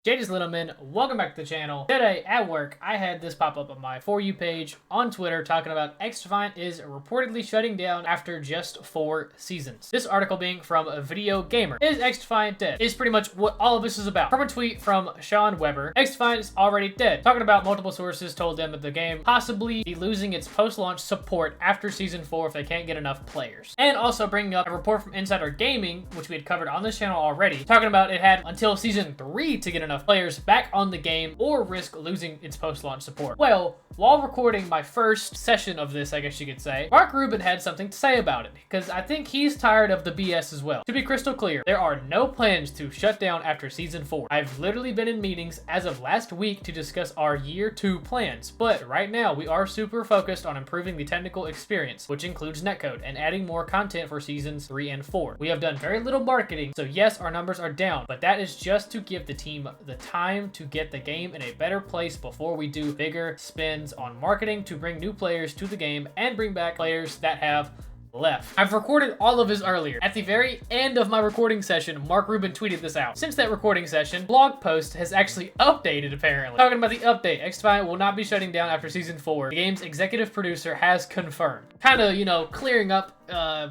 Ladies and gentlemen, welcome back to the channel. Today at work, I had this pop up on my For You page on Twitter talking about XDefiant is reportedly shutting down after just 4 seasons. This article being from a Video Gamer. Is XDefiant dead? Is pretty much what all of this is about. From a tweet from Sean Weber, XDefiant is already dead. Talking about multiple sources told them that the game possibly be losing its post-launch support after season 4 if they can't get enough players. And also bringing up a report from Insider Gaming, which we had covered on this channel already, talking about it had until season 3 to get enough players back on the game or risk losing its post-launch support. Well, while recording my first session of this, I guess you could say, Mark Rubin had something to say about it, because I think he's tired of the BS as well. To be crystal clear, there are no plans to shut down after season 4. I've literally been in meetings as of last week to discuss our year 2 plans, but right now we are super focused on improving the technical experience, which includes netcode, and adding more content for seasons 3 and 4. We have done very little marketing, so yes, our numbers are down, but that is just to give the team the time to get the game in a better place before we do bigger spends on marketing to bring new players to the game and bring back players that have left. I've recorded all of this earlier. At the very end of my recording session, Mark Rubin tweeted this out. Since that recording session, blog post has actually updated apparently. Talking about the update, XDefiant will not be shutting down after season 4. The game's executive producer has confirmed. Kind of, you know, clearing up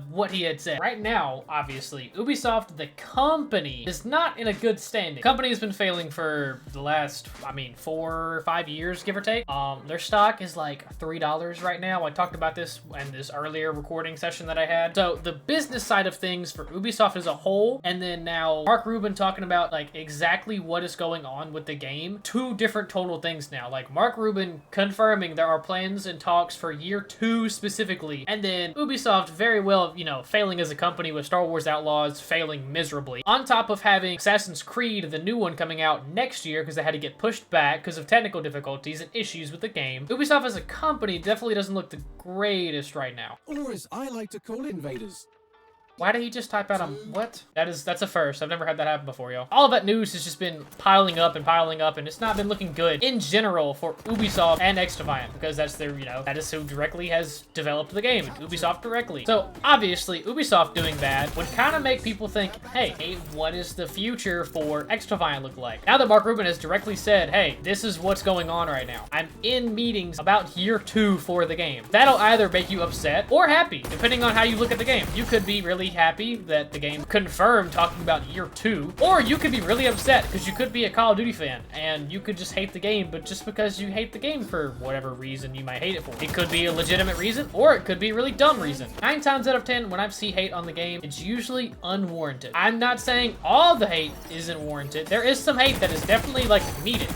what he had said. Right now, obviously, Ubisoft, the company, is not in a good standing. The company has been failing for the last, 4 or 5 years, give or take. Their stock is like $3 right now. I talked about this in this earlier recording session that I had. So the business side of things for Ubisoft as a whole, and then now Mark Rubin talking about like exactly what is going on with the game. 2 different total things now. Like Mark Rubin confirming there are plans and talks for year 2 specifically, and then Ubisoft very well, you know, failing as a company with Star Wars Outlaws failing miserably. On top of having Assassin's Creed, the new one, coming out next year because they had to get pushed back because of technical difficulties and issues with the game. Ubisoft as a company definitely doesn't look the greatest right now. Or as I like to call invaders. Why did he just type out what? That's a first. I've never had that happen before, yo. All of that news has just been piling up, and it's not been looking good in general for Ubisoft and XDefiant, because that's their, you know, that is who directly has developed the game, Ubisoft directly. So obviously, Ubisoft doing bad would kind of make people think, hey, what is the future for XDefiant look like? Now that Mark Rubin has directly said, hey, this is what's going on right now. I'm in meetings about year 2 for the game. That'll either make you upset or happy, depending on how you look at the game. You could be really happy that the game confirmed talking about year 2, or you could be really upset because you could be a Call of Duty fan and you could just hate the game, but just because you hate the game for whatever reason you might hate it for. It could be a legitimate reason, or it could be a really dumb reason. 9 times out of 10, when I see hate on the game, it's usually unwarranted. I'm not saying all the hate isn't warranted. There is some hate that is definitely like needed.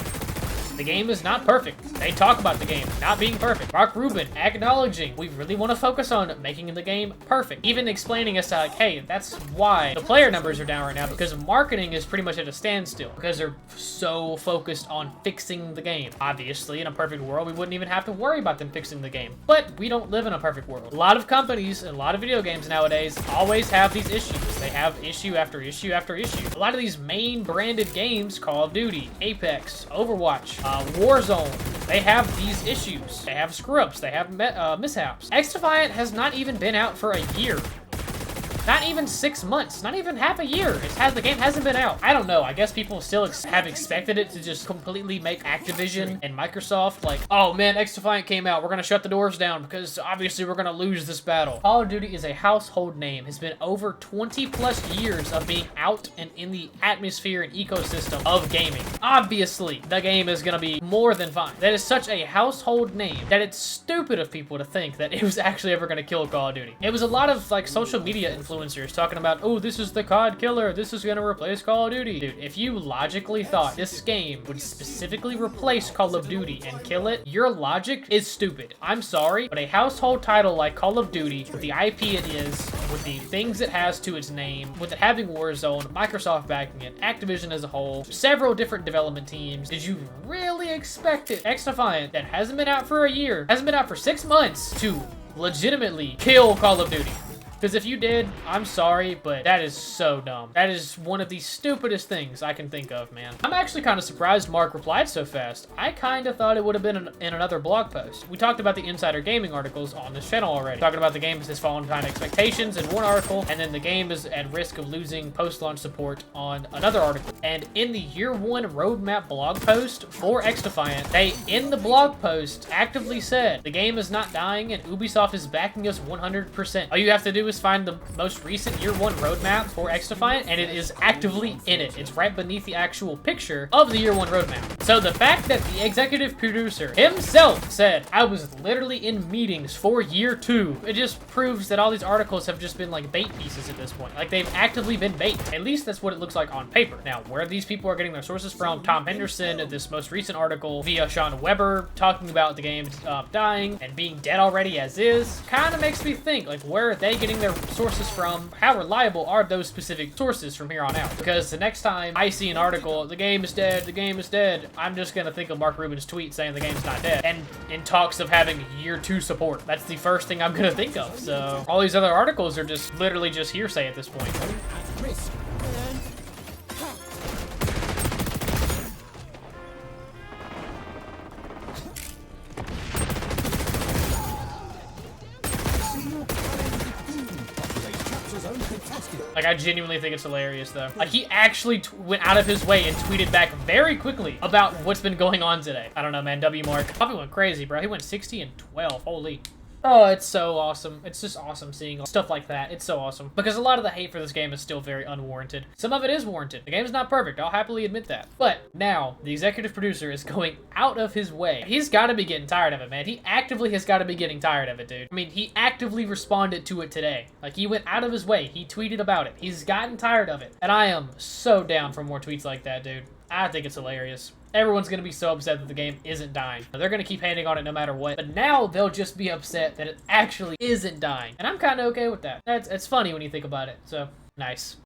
The game is not perfect. They talk about the game not being perfect. Mark Rubin acknowledging we really want to focus on making the game perfect. Even explaining us like, hey, that's why the player numbers are down right now, because marketing is pretty much at a standstill because they're so focused on fixing the game. Obviously, in a perfect world, we wouldn't even have to worry about them fixing the game. But we don't live in a perfect world. A lot of companies and a lot of video games nowadays always have these issues. They have issue after issue after issue. A lot of these main branded games, Call of Duty, Apex, Overwatch, Warzone, they have these issues. They have screw-ups. They have mishaps. XDefiant has not even been out for a year. Not even 6 months, not even half a year. The game hasn't been out. I don't know. I guess people still have expected it to just completely make Activision and Microsoft like, oh man, XDefiant came out. We're gonna shut the doors down because obviously we're gonna lose this battle. Call of Duty is a household name. It's been over 20 plus years of being out and in the atmosphere and ecosystem of gaming. Obviously, the game is gonna be more than fine. That is such a household name that it's stupid of people to think that it was actually ever gonna kill Call of Duty. It was a lot of like social media influencers talking about, oh, this is the COD killer, this is gonna replace Call of Duty. Dude, if you logically thought this game would specifically replace Call of Duty and kill it, your logic is stupid. I'm sorry, but a household title like Call of Duty, with the IP it is, with the things it has to its name, with it having Warzone, Microsoft backing it, Activision as a whole, several different development teams, did you really expect it, XDefiant, that hasn't been out for a year, hasn't been out for 6 months, to legitimately kill Call of Duty? Because if you did, I'm sorry, but that is so dumb. That is one of the stupidest things I can think of, man. I'm actually kind of surprised Mark replied so fast. I kind of thought it would have been in another blog post. We talked about the Insider Gaming articles on this channel already. Talking about the game has fallen behind expectations in one article, and then the game is at risk of losing post-launch support on another article. And in the year one roadmap blog post for XDefiant, they, in the blog post, actively said, the game is not dying and Ubisoft is backing us 100%. All you have to do is find the most recent year one roadmap for XDefiant, and it is actively in it. It's right beneath the actual picture of the year one roadmap. So the fact that the executive producer himself said, I was literally in meetings for year two, it just proves that all these articles have just been like bait pieces at this point. Like they've actively been bait. At least that's what it looks like on paper. Now, where these people are getting their sources from, Tom Henderson, this most recent article via Sean Weber talking about the game dying and being dead already as is, kind of makes me think, like, where are they getting their sources from? How reliable are those specific sources from here on out? Because the next time I see an article, the game is dead, the game is dead, I'm just gonna think of Mark Rubin's tweet saying the game's not dead. And in talks of having year two support, that's the first thing I'm gonna think of. So all these other articles are just literally just hearsay at this point. At risk. Like, I genuinely think it's hilarious, though. Like, he actually went out of his way and tweeted back very quickly about what's been going on today. I don't know, man. W Mark. Poppy went crazy, bro. He went 60 and 12. Holy. Oh, it's so awesome. It's just awesome seeing stuff like that. It's so awesome. Because a lot of the hate for this game is still very unwarranted. Some of it is warranted. The game's not perfect. I'll happily admit that. But now, the executive producer is going out of his way. He's got to be getting tired of it, man. He actively has got to be getting tired of it, dude. I mean, he actively responded to it today. Like, he went out of his way. He tweeted about it. He's gotten tired of it. And I am so down for more tweets like that, dude. I think it's hilarious. Everyone's going to be so upset that the game isn't dying. They're going to keep hating on it no matter what. But now they'll just be upset that it actually isn't dying. And I'm kind of okay with that. It's funny when you think about it. So, nice.